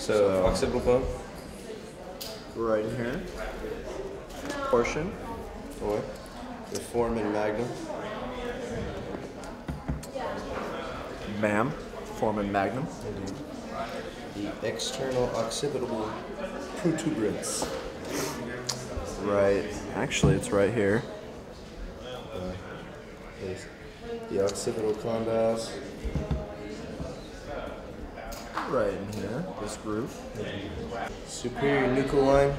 So occipital bone. Right in here. Portion. Or the foramen magnum. Bam. Foramen magnum. Indeed. The external occipital protuberance. Right. Actually, it's right here. The occipital condyles. Right in here. This groove. Superior nuchal line.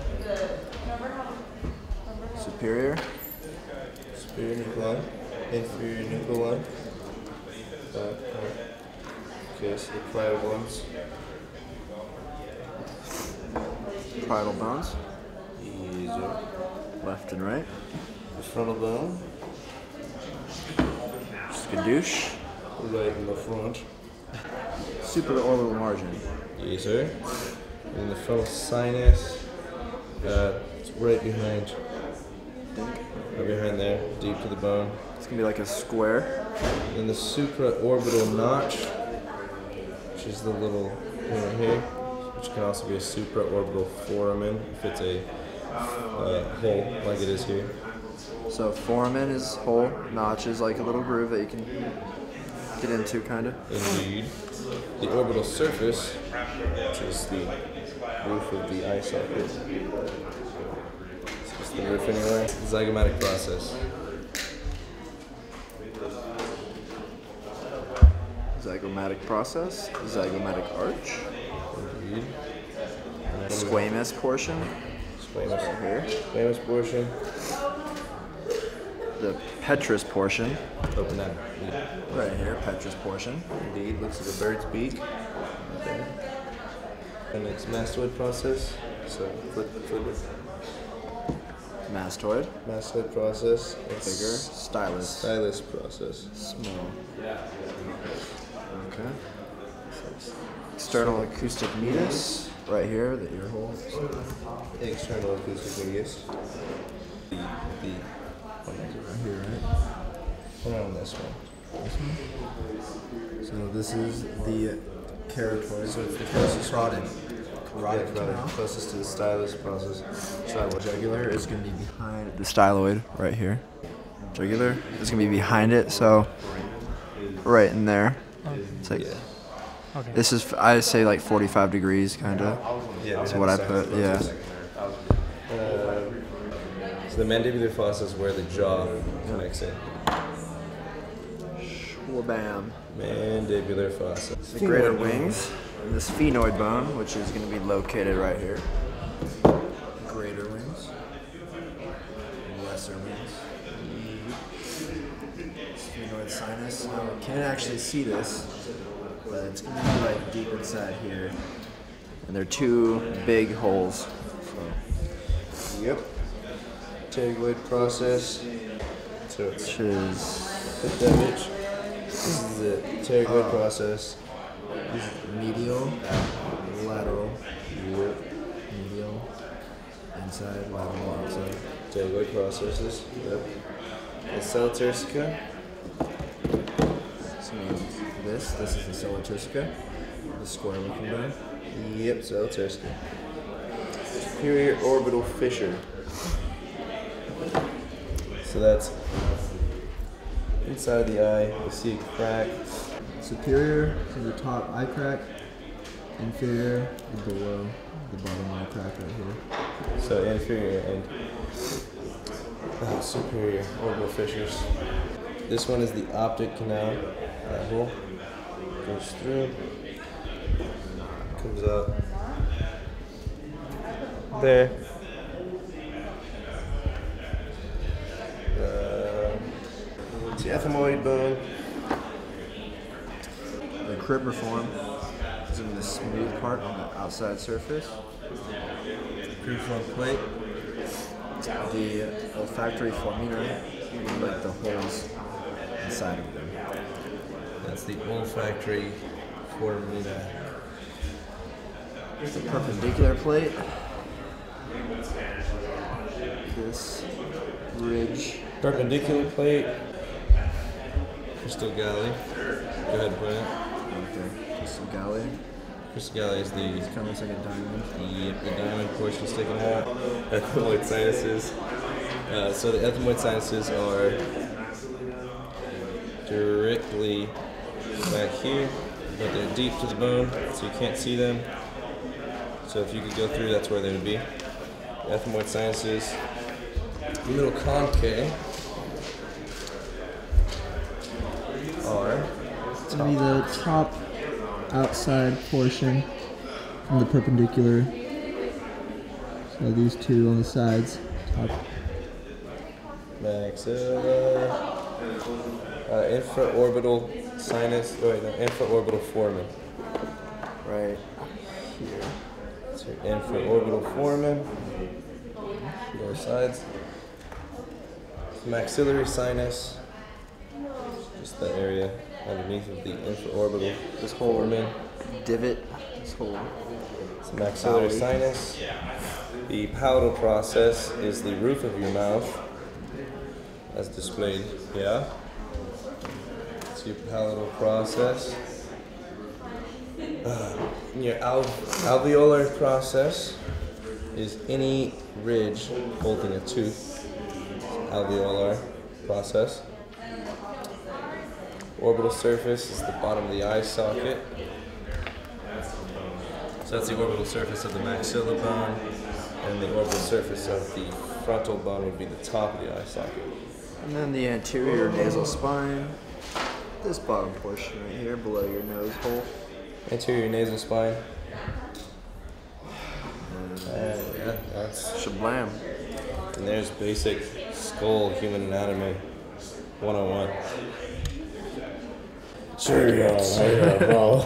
Superior. Superior nuchal line. Inferior nuchal line. Okay, so the parietal bones. Parietal bones. Easier. Left and right. The frontal bone. Skadoosh. Right in the front. Supraorbital margin. Yes, sir. And the frontal sinus. It's right behind. Right behind there, deep to the bone. It's gonna be like a square. And the supraorbital notch, which is the little thing right here, which can also be a supraorbital foramen if it's a hole like it is here. So foramen is whole, notch is like a little groove that you can get into, kind of. Indeed. The orbital surface, which is the roof of the eye socket. It's the roof anyway. Zygomatic process. Zygomatic process, zygomatic arch, Indeed. squamous portion, Squamous. right here, Squamous portion. the petrous portion, Open that. right here, petrous portion, Indeed. Looks like a bird's beak. Okay. And it's mastoid process. So flip it. mastoid, Mastoid process. bigger, It's stylus, stylus process. small. Okay. External acoustic meatus, right here, the ear hole. External acoustic medius. The one Right here, right? around this one. So this is the carotid, so it's the carotid canal. Closest to the stylus process. Jugular is going to be behind the styloid, right here. Jugular is going to be behind it, so right in there. It's like, Okay. this is, I say like 45 degrees, kind of. Yeah, That's what I put, yeah. So the mandibular fossa is where the jaw connects in. Bam. Mandibular fossa. The greater wings, and this sphenoid bone, which is going to be located right here. Greater wings. Lesser wings. Sphenoid sinus. Now, I can't actually see this, but it's going to be like deep inside here. And they're two big holes. So. Yep. Pterygoid process. So it's Which is put that bitch. This is the pterygoid process. medial, lateral, medial, inside, lateral, outside. Pterygoid processes. Yep. The cell turcica. So this is the cella turcica, the square looking bone. Yep, cell turcica. Superior orbital fissure. So that's inside the eye. You see a crack. Superior to the top eye crack, inferior below the bottom eye crack right here. So inferior and superior orbital fissures. This one is the optic canal. That hole goes through, comes out there. It's the ethmoid bone. The cribriform is in the smooth part on the outside surface. Cribriform plate. The olfactory foramina, like the holes inside of them. That's the olfactory foramina. The perpendicular plate. This ridge. Perpendicular plate. Crystal galley. Go ahead and put it. Okay. Crystal galley. Cruciate is the Kind of looks like a diamond. the diamond portion sticking out. Ethmoid sinuses. So the ethmoid sinuses are directly back here, but they're deep to the bone, so you can't see them. So if you could go through, that's where they would be. The ethmoid sinuses. The middle conchae are It's gonna be the top outside portion from the perpendicular. So these two on the sides, top. maxilla, infraorbital sinus. Oh wait, no, infraorbital foramen. Right here. So your infraorbital foramen. Both sides. Maxillary sinus. Just the area underneath of the infraorbital. This whole foramen. divot, this whole It's the maxillary valley. sinus. The palatal process is the roof of your mouth, as displayed. Yeah. It's your palatal process. Your alveolar process is any ridge holding a tooth. Alveolar process. Orbital surface is the bottom of the eye socket. So that's the orbital surface of the maxilla bone, and the orbital surface of the frontal bone would be the top of the eye socket. And then the anterior nasal spine. This bottom portion right here below your nose hole. Anterior nasal spine. Yeah, that's. Shablam. And there's basic skull human anatomy 101. Sure, yeah, bro.